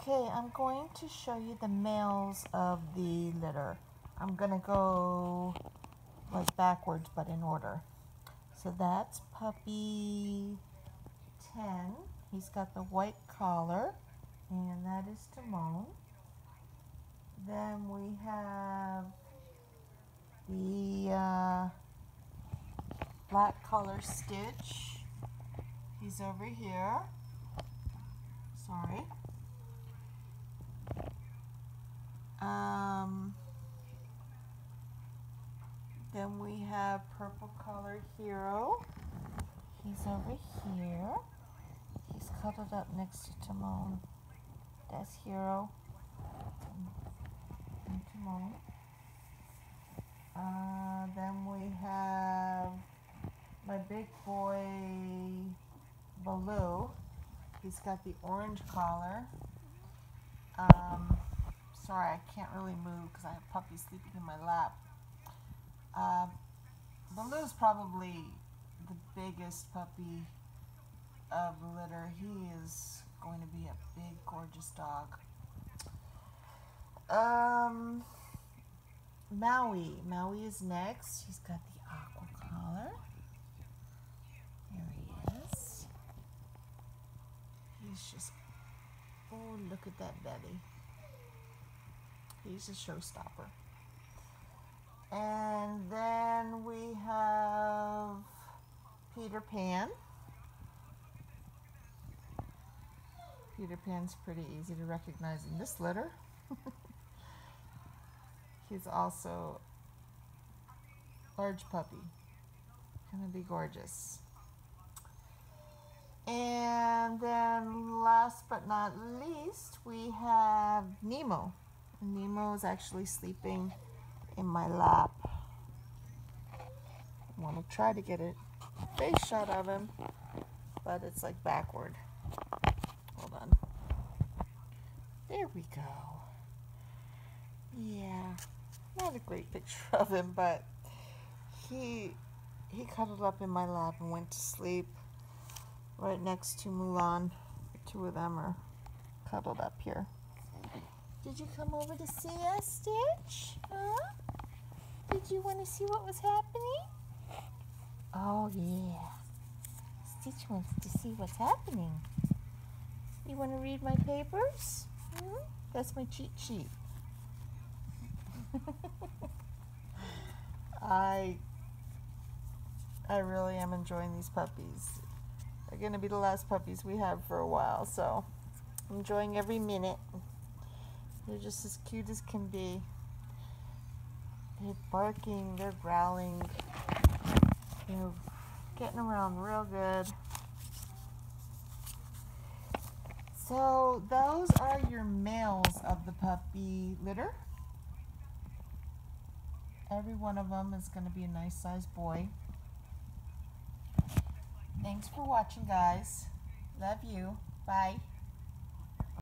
Okay, I'm going to show you the males of the litter. I'm going to go like backwards but in order. So that's puppy 10. He's got the white collar, and that is Timon. Then we have the black collar Stitch. He's over here. Sorry. Then we have purple colored Hero. He's over here. He's cuddled up next to Timon. That's Hero and Timon. Then we have my big boy Baloo. He's got the orange collar. Sorry, I can't really move because I have puppies sleeping in my lap. Baloo's probably the biggest puppy of the litter. He is going to be a big, gorgeous dog. Maui is next. He's got the aqua collar. There he is. He's just, oh, look at that belly. He's a showstopper. And then we have Peter Pan. Peter Pan's pretty easy to recognize in this litter. He's also a large puppy. Gonna be gorgeous. And then last but not least, we have Nemo. Nemo is actually sleeping in my lap. I want to try to get a face shot of him, but it's like backward. Hold on. There we go. Yeah, not a great picture of him, but he cuddled up in my lap and went to sleep right next to Mulan. The two of them are cuddled up here. Did you come over to see us, Stitch? Huh? Did you want to see what was happening? Oh, yeah. Stitch wants to see what's happening. You want to read my papers? That's my cheat sheet. I really am enjoying these puppies. They're going to be the last puppies we have for a while, so I'm enjoying every minute. They're just as cute as can be. They're barking, they're growling, they're getting around real good. So those are your males of the puppy litter. Every one of them is going to be a nice sized boy. Thanks for watching, guys. Love you. Bye.